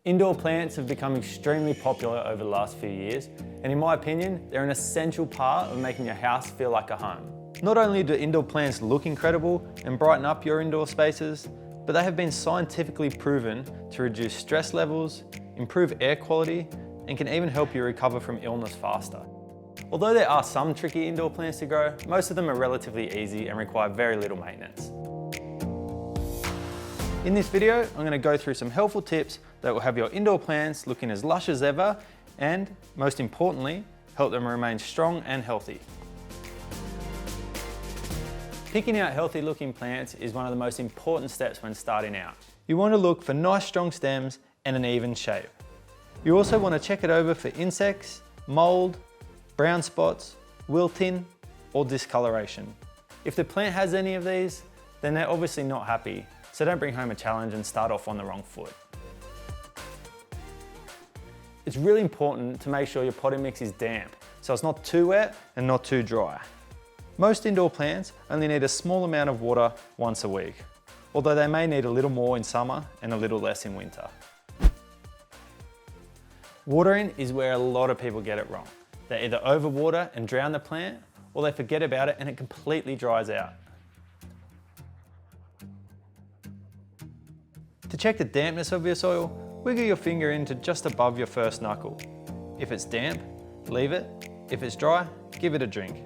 Indoor plants have become extremely popular over the last few years, and in my opinion, they're an essential part of making your house feel like a home. Not only do indoor plants look incredible and brighten up your indoor spaces, but they have been scientifically proven to reduce stress levels, improve air quality, and can even help you recover from illness faster. Although there are some tricky indoor plants to grow, most of them are relatively easy and require very little maintenance. In this video, I'm going to go through some helpful tips that will have your indoor plants looking as lush as ever and, most importantly, help them remain strong and healthy. Picking out healthy looking plants is one of the most important steps when starting out. You want to look for nice strong stems and an even shape. You also want to check it over for insects, mold, brown spots, wilting, or discoloration. If the plant has any of these, then they're obviously not happy, so don't bring home a challenge and start off on the wrong foot. It's really important to make sure your potting mix is damp, so it's not too wet and not too dry. Most indoor plants only need a small amount of water once a week, although they may need a little more in summer and a little less in winter. Watering is where a lot of people get it wrong. They either overwater and drown the plant, or they forget about it and it completely dries out. To check the dampness of your soil, wiggle your finger into just above your first knuckle. If it's damp, leave it. If it's dry, give it a drink.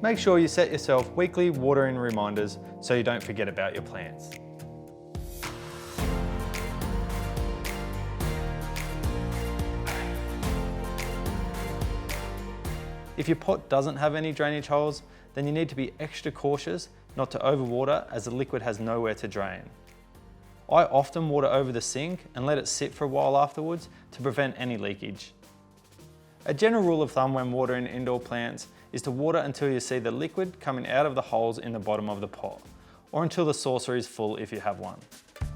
Make sure you set yourself weekly watering reminders so you don't forget about your plants. If your pot doesn't have any drainage holes, then you need to be extra cautious not to overwater as the liquid has nowhere to drain. I often water over the sink and let it sit for a while afterwards to prevent any leakage. A general rule of thumb when watering indoor plants is to water until you see the liquid coming out of the holes in the bottom of the pot, or until the saucer is full if you have one.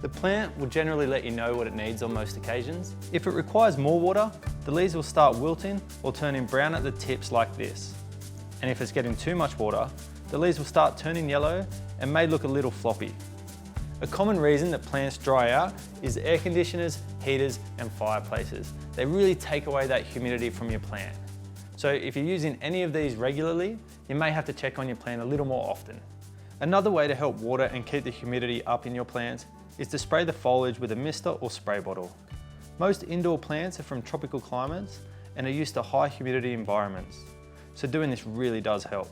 The plant will generally let you know what it needs on most occasions. If it requires more water, the leaves will start wilting or turning brown at the tips like this. And if it's getting too much water, the leaves will start turning yellow and may look a little floppy. A common reason that plants dry out is air conditioners, heaters, and fireplaces. They really take away that humidity from your plant. So if you're using any of these regularly, you may have to check on your plant a little more often. Another way to help water and keep the humidity up in your plants is to spray the foliage with a mister or spray bottle. Most indoor plants are from tropical climates and are used to high humidity environments, so doing this really does help.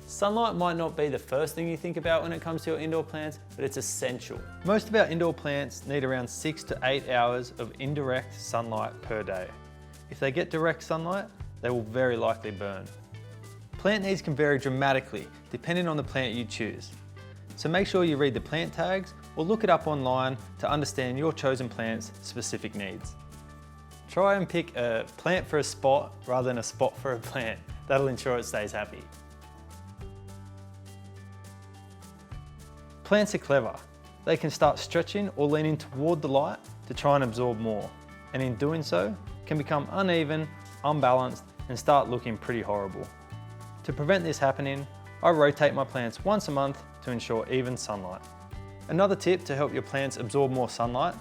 Sunlight might not be the first thing you think about when it comes to your indoor plants, but it's essential. Most of our indoor plants need around 6 to 8 hours of indirect sunlight per day. If they get direct sunlight, they will very likely burn. Plant needs can vary dramatically depending on the plant you choose. So make sure you read the plant tags or look it up online to understand your chosen plant's specific needs. Try and pick a plant for a spot rather than a spot for a plant. That'll ensure it stays happy. Plants are clever. They can start stretching or leaning toward the light to try and absorb more, and in doing so, can become uneven, unbalanced, and start looking pretty horrible. To prevent this happening, I rotate my plants once a month to ensure even sunlight. Another tip to help your plants absorb more sunlight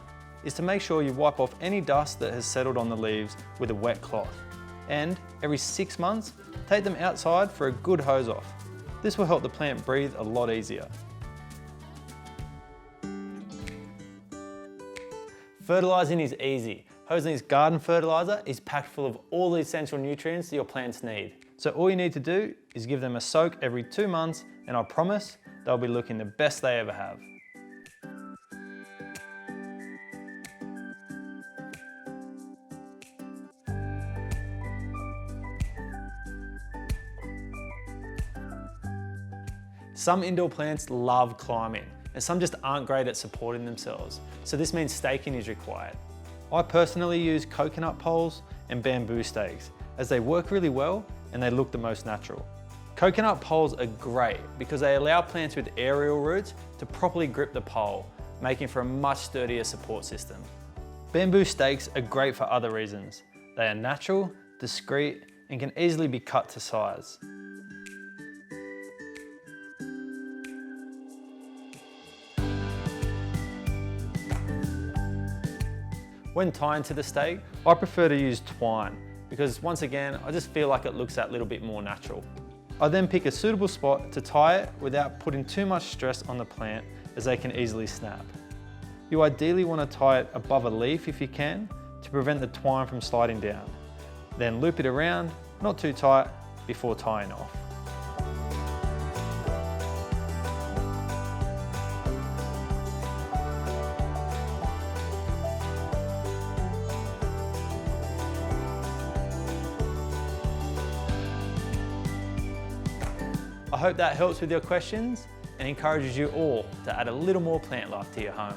is to make sure you wipe off any dust that has settled on the leaves with a wet cloth. And every 6 months, take them outside for a good hose off. This will help the plant breathe a lot easier. Fertilising is easy. Hoselink's garden fertiliser is packed full of all the essential nutrients that your plants need. So all you need to do is give them a soak every 2 months, and I promise they'll be looking the best they ever have. Some indoor plants love climbing, and some just aren't great at supporting themselves, so this means staking is required. I personally use coconut poles and bamboo stakes, as they work really well and they look the most natural. Coconut poles are great because they allow plants with aerial roots to properly grip the pole, making for a much sturdier support system. Bamboo stakes are great for other reasons. They are natural, discreet, and can easily be cut to size. When tying to the stake, I prefer to use twine because once again, I just feel like it looks that little bit more natural. I then pick a suitable spot to tie it without putting too much stress on the plant as they can easily snap. You ideally want to tie it above a leaf if you can to prevent the twine from sliding down. Then loop it around, not too tight, before tying off. I hope that helps with your questions and encourages you all to add a little more plant life to your home.